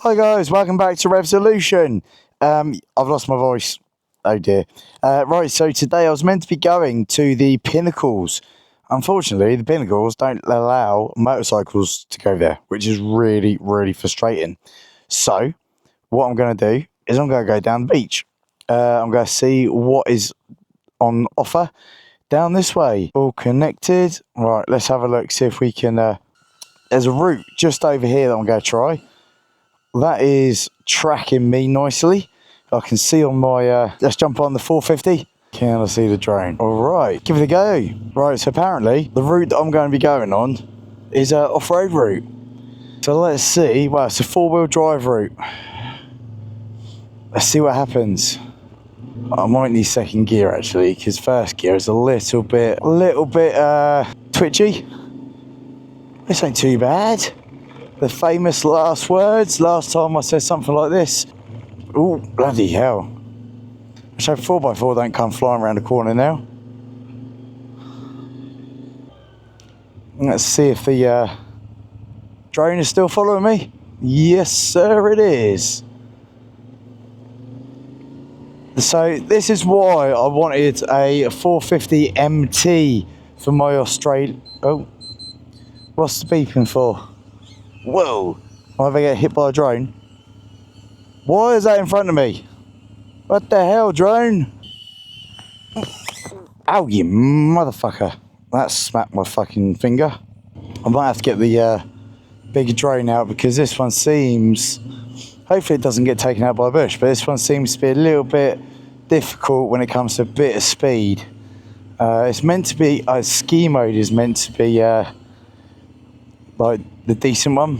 Hi guys, welcome back to Resolution. I've lost my voice. Oh dear. Right, so today I was meant to be going to the Pinnacles. Unfortunately, the Pinnacles don't allow motorcycles to go there, which is really, really frustrating. So, what I'm going to do is I'm going to go down the beach. I'm going to see what is on offer down this way. All connected. Right, let's have a look, see if we can... there's a route just over here that I'm going to try. That is tracking me nicely. I can see on my, let's jump on the 450. Can I see the drone? All right, give it a go. Right, so apparently the route that I'm going to be going on is an off-road route. So let's see, well, it's a four-wheel drive route. Let's see what happens. I might need second gear actually, because first gear is a little bit twitchy. This ain't too bad. The famous last words. Last time I said something like this. Oh, bloody hell. I hope 4x4 don't come flying around the corner now. Let's see if the drone is still following me. Yes, sir, it is. So this is why I wanted a 450 MT for my Australia. Oh, what's the beeping for? Whoa, I might get hit by a drone. Why is that in front of me? What the hell, drone? Ow, you motherfucker. That smacked my fucking finger. I might have to get the bigger drone out because this one seems... Hopefully it doesn't get taken out by a bush, but this one seems to be a little bit difficult when it comes to a bit of speed. It's meant to be... ski mode is meant to be like the decent one.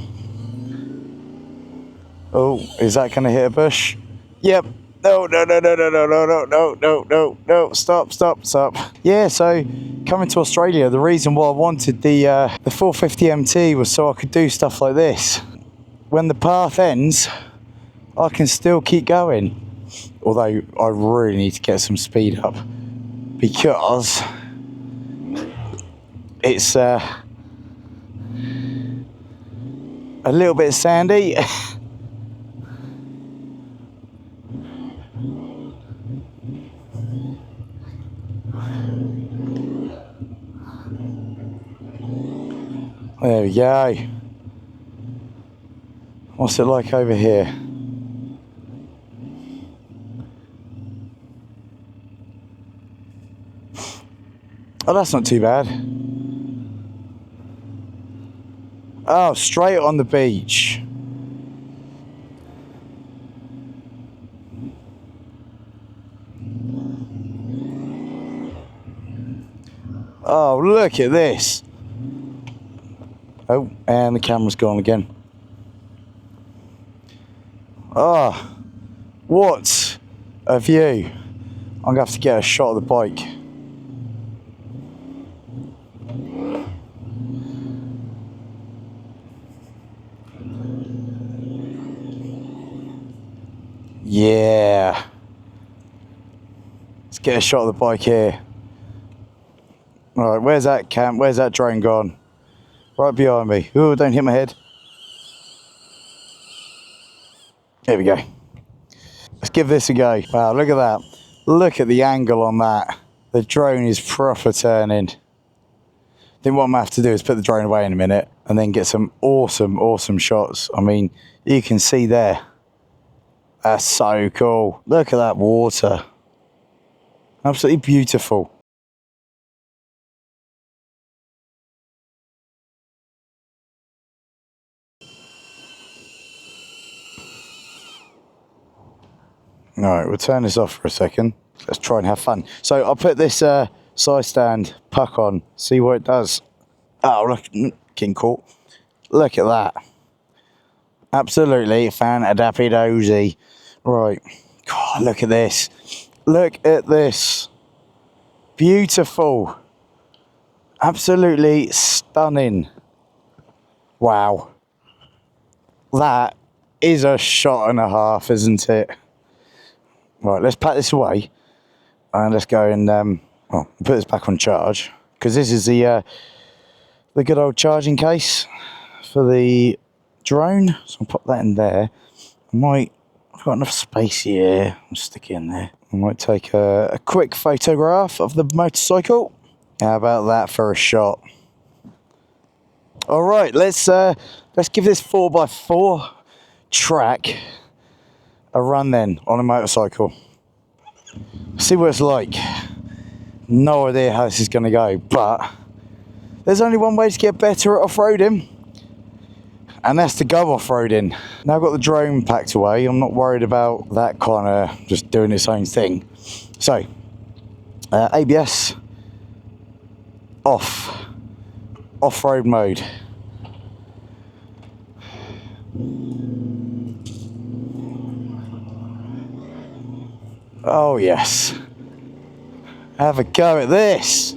Oh, is that going to hit a bush? Yep. No, stop. Yeah, so coming to Australia, the reason why I wanted the 450 MT was so I could do stuff like this. When the path ends, I can still keep going. Although I really need to get some speed up because it's a little bit sandy. There we go. What's it like over here? Oh, that's not too bad. Oh, straight on the beach. Oh, look at this. Oh, and the camera's gone again. Oh, what a view. I'm going to have to get a shot of the bike. Yeah. Let's get a shot of the bike here. Alright, where's that cam? Where's that drone gone? Right behind me. Ooh, don't hit my head. There we go. Let's give this a go. Wow, look at that. Look at the angle on that. The drone is proper turning. I think what I'm going to have to do is put the drone away in a minute and then get some awesome shots. I mean, you can see there. That's so cool. Look at that water. Absolutely beautiful. Alright, we'll turn this off for a second. Let's try and have fun. So I'll put this side stand puck on, see what it does. Oh, look, getting caught. Look at that. Absolutely fan-a-dappy-dozy. Right. God, look at this. Look at this. Beautiful. Absolutely stunning. Wow. That is a shot and a half, isn't it? Right, let's pack this away. And let's go and put this back on charge. Because this is the good old charging case for the drone. So I'll pop that in there. I've got enough space here. I'll stick it in there. I might take a quick photograph of the motorcycle. How about that for a shot? All right, let's give this 4x4 track a run then on a motorcycle. See what it's like. No idea how this is going to go, but there's only one way to get better at off-roading, and that's to go off-roading. Now I've got the drone packed away, I'm not worried about that kind of just doing its own thing. So, ABS off-road mode. Oh yes, have a go at this.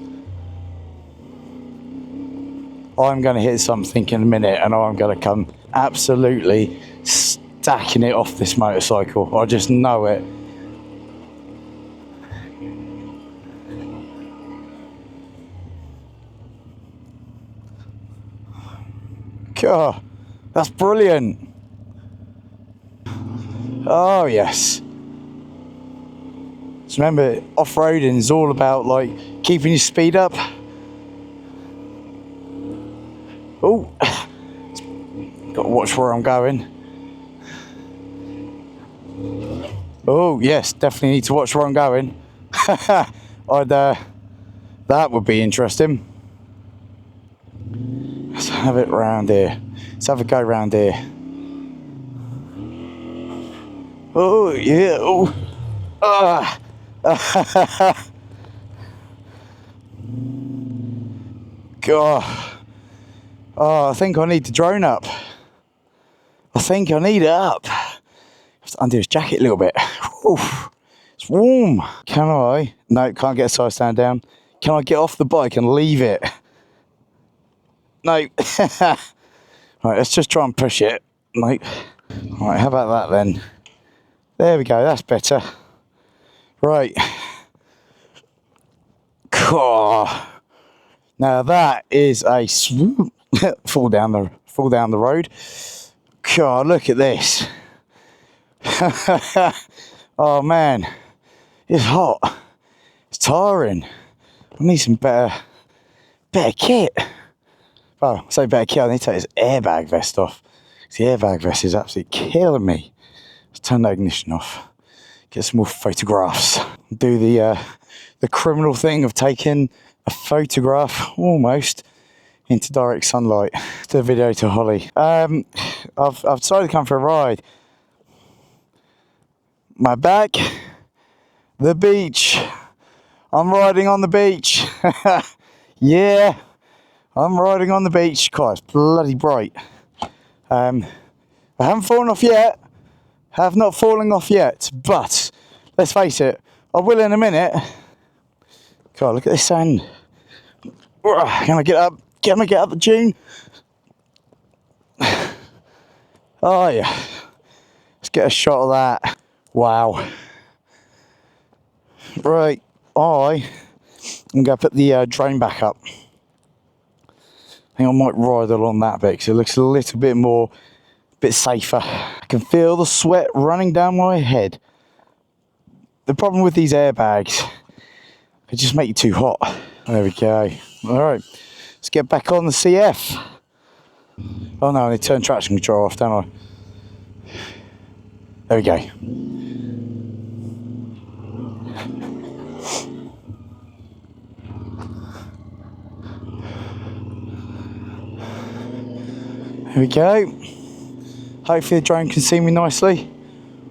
I'm going to hit something in a minute and I'm going to come absolutely stacking it off this motorcycle. I just know it. God, that's brilliant. Oh yes. So remember, off-roading is all about like keeping your speed up. Oh, got to watch where I'm going. Oh yes, definitely need to watch where I'm going. That would be interesting. Let's have it round here. Let's have a go round here. Oh yeah. Oh. Ah. God. Oh, I think I need the drone up. I think I need it up. I have to undo his jacket a little bit. Oof, it's warm. Can I? No, can't get a side stand down. Can I get off the bike and leave it? No. Right, let's just try and push it. Nope. Right, how about that then? There we go, that's better. Right. God. Now that is a swoop. fall down the road. God, look at this. Oh man, it's hot. It's tiring. I need some better kit. Oh, I say better kit. I need to take this airbag vest off. The airbag vest is absolutely killing me. Let's turn the ignition off. Get some more photographs. Do the criminal thing of taking a photograph almost into direct sunlight. Do a video to Holly. I've decided to come for a ride. My back, the beach. I'm riding on the beach. Yeah, I'm riding on the beach. God, it's bloody bright. I haven't fallen off yet. Have not fallen off yet, but let's face it, I will in a minute. God, look at this sand. Can I get up? Can I get up the dune? Oh yeah. Let's get a shot of that. Wow. Right, I'm going to put the drone back up. I think I might ride along that bit because it looks a little bit more, bit safer. I can feel the sweat running down my head. The problem with these airbags, they just make you too hot. There we go. All right, let's get back on the CF. Oh no, I need to turn traction control off, don't I? There we go. There we go. Hopefully the drone can see me nicely.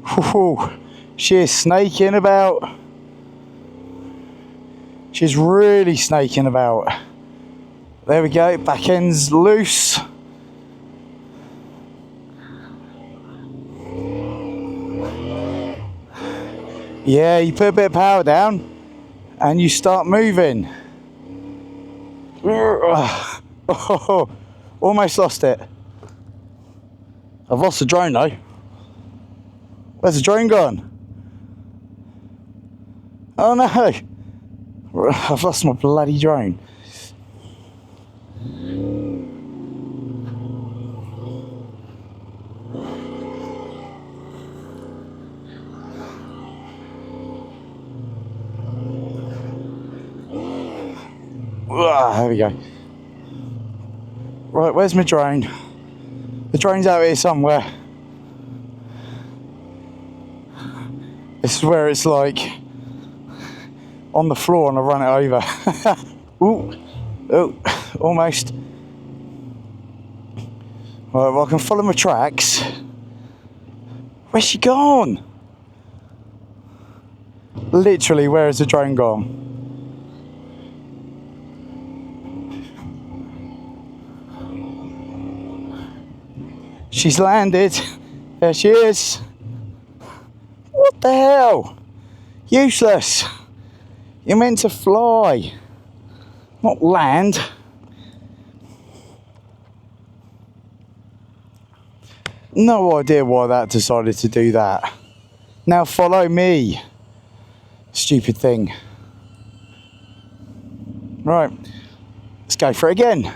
Woo-hoo. She is snaking about. She's really snaking about. There we go, back end's loose. Yeah, you put a bit of power down and you start moving. Oh, almost lost it. I've lost the drone though. Where's the drone gone? Oh no! I've lost my bloody drone. There we go. Right, where's my drone? The drone's out here somewhere. This is where it's like on the floor and I run it over. Ooh, oh, almost. Right, well I can follow my tracks. Where's she gone? Literally, where has the drone gone? She's landed. There she is. What the hell? Useless. You're meant to fly, not land. No idea why that decided to do that. Now follow me. Stupid thing. Right, let's go for it again.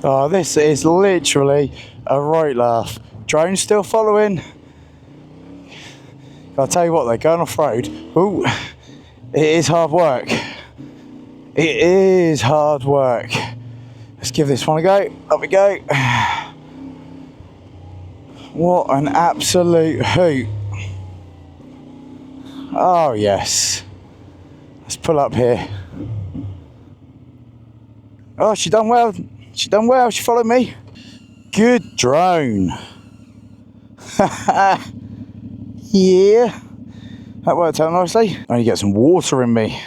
Oh, this is literally a right laugh. Drone still following. I'll tell you what, they're going off-road. Ooh, it is hard work. It is hard work. Let's give this one a go. Up we go. What an absolute hoot. Oh, yes. Let's pull up here. Oh, she done well. She done well. She followed me. Good drone. Yeah. That worked out nicely. I need to get some water in me.